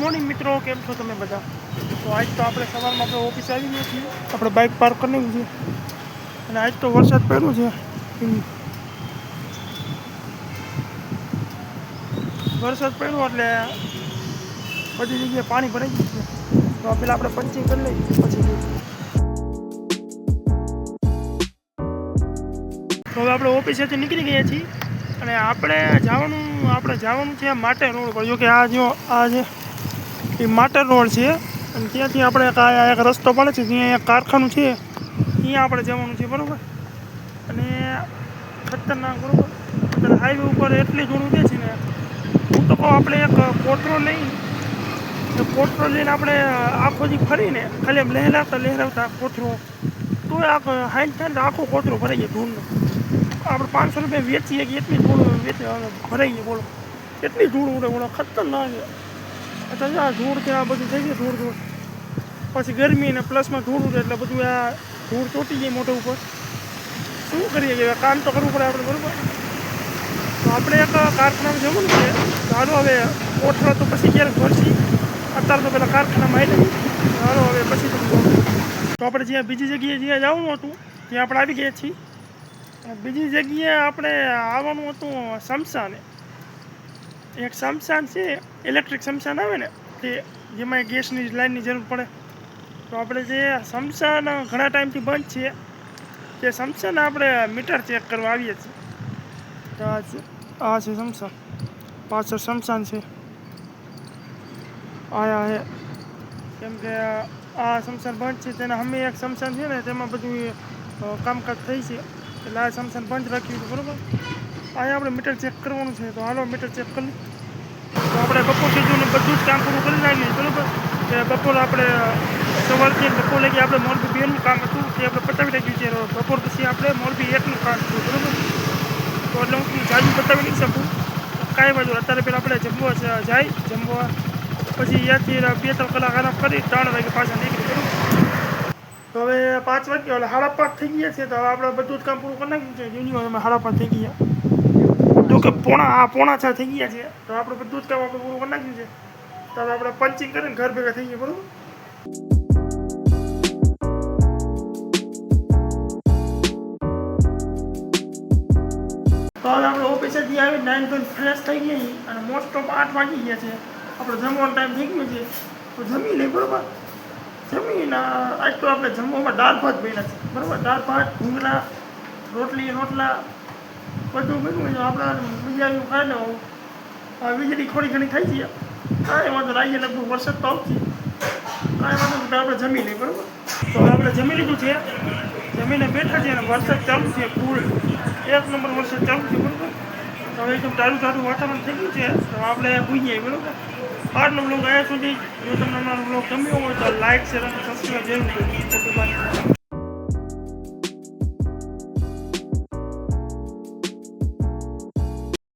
Morning મિત્રો, કેમ છો તમે બધા? તો આજ તો આપણે સવારમાં આપણે ઓફિસે આવી ગયા છીએ. આપણે બાઇક પાર્ક કરી નાખી છે અને આજ તો વરસાદ પડ્યો છે. વરસાદ પડ્યો એટલે બધી જગ્યાએ પાણી ભરાઈ ગયું છે. તો પેલા આપણે પંચિંગ કરી લઈએ પછી. તો હવે આપણે ઓફિસેથી નીકળી ગયા છીએ અને આપણે જવાનું છે માટે રોડ પર. જો કે આ જે એ માટર રોડ છે અને ત્યાંથી આપણે એક રસ્તો પડે છે, ત્યાં એક કારખાનું છે, ત્યાં આપણે જવાનું છે, બરાબર. અને ખતરનાક, બરાબર. અત્યારે હાઈવે ઉપર એટલી ધૂળ ઉડે છે ને, હું તો કહું આપણે એક કોટરો લઈને આપણે આખો દી ફરીને ખાલી એમ લહેરાવતા કોથરો, તો હાઈન થાય ને આખો કોથરો ભરાઈ જાય ધૂળનો. આપણે 500 રૂપિયા વેચીએ કે એટલી ધૂળ ભરાઈ ગઈ, બોલો એટલી ધૂળ ઉડે, બોલો ખતરનાક છે. અત્યારે ધૂળ કે આ બધું થઈ ગયું ધૂળ. પછી ગરમી ને પ્લસમાં ધૂળ ઉડે એટલે બધું આ ધૂળ ચોટી જાય મોઢા ઉપર. શું કરીએ કે કામ તો કરવું પડે આપણે, બરાબર. તો આપણે એક કારખાનામાં જવું છે. ચાલો હવે કોઠરા તો પછી ક્યારેક ભરશી, અત્યારે તો પેલા કારખાનામાં આવી લઈએ. ચાલો હવે પછી તો આપણે જ્યાં બીજી જગ્યાએ જ્યાં જવાનું હતું ત્યાં આપણે આવી ગયા છીએ. બીજી જગ્યાએ આપણે આવવાનું હતું શમશાને. એક શમશાન છે, ઇલેક્ટ્રિક શમશાન આવે ને, તે જેમાં ગેસની લાઇનની જરૂર પડે. તો આપણે જે શમશાન ઘણા ટાઈમથી બંધ છે, તે શમશાન આપણે મીટર ચેક કરવા આવીએ છીએ. તો આ છે શમશાન, પાછળ શમશાન છે. આયા હે કેમ કે આ શમશાન બંધ છે, તેના અમે એક શમશાન છે ને તેમાં બધું કામકાજ થઈ છે, એટલે આ શમશાન બંધ રાખ્યું છે, બરાબર. અહીંયા આપણે મીટર ચેક કરવાનું છે. તો હાલો મીટર ચેક કરી. તો આપણે બપોર સુધીને બધું જ કામ પૂરું કરી નાખીએ, બરાબર. કે બપોર આપણે સવારથી બપોર લગી આપણે મોરબી 2નું કામ હતું તે આપણે પતાવી નાખ્યું છે. બપોર પછી આપણે મોરબી 1નું કામ હતું, બરાબર. તો એટલે હું જાજુ પતાવી નહીં શકું, કાંઈ બાજુ. અત્યારે પહેલાં આપણે જમવા જમવા પછી ત્યાંથી 2-3 કલાક આરામ કરી 3 વાગે પાછા નીકળી, બરાબર. તો હવે 5 વાગ્યા એટલે 5:30 થઈ ગયા છે. તો હવે આપણે બધું જ કામ પૂરું કરી નાખ્યું છે. યુનિવર્સિટીમાં 5:30 થઈ ગયા, જો કે પોણા 6 થઈ ગયા છે. તો આપણે બધું જ કામ આપણે પૂરું કરી નાખ્યું છે. તો હવે આપણે પંચિંગ કરીને ઘર ભેગા થઈ ગયા, બરાબર. તો હવે આપણે ઓફિસેથી આવી 9 ફ્રેશ થઈ ગયા અને મોસ્ટ ઓફ 8 વાગી ગયા છે. આપણે જમવાનો ટાઈમ થઈ ગયો છે, તો જમી લઈએ, બરાબર. જમીને આજ તો આપણે જમવામાં દાળ ભાત બન્યા છે, બરાબર. દાળ ભાત, ભૂંગળા, રોટલા બધું બન્યું છે. આપણે બીજા ખાઈ લેવું. વીજળી થોડી ઘણી થઈ છે, કાંઈ વાંધો લાવીએ. લગભગ વરસાદ તો આવશે, કાંઈ વાંધો નહીં. આપણે જમી લઈએ, બરાબર. તો આપણે જમી લીધું છે, જમીને બેઠા છે અને વરસાદ ચાલુ છે, ફૂલ 1 નંબર વરસાદ ચાલુ છે, બરાબર. તો હવે એકદમ તારું વાતાવરણ થઈ ગયું છે. તો આપણે ભૂઈ જઈએ, બરાબર. આજનો બ્લોગ અહીંયા સુધી. જો તમને અમારો બ્લોગ ગમ્યો હોય તો લાઈક, શેર અને સબસ્ક્રાઈબ જરૂર કરજો.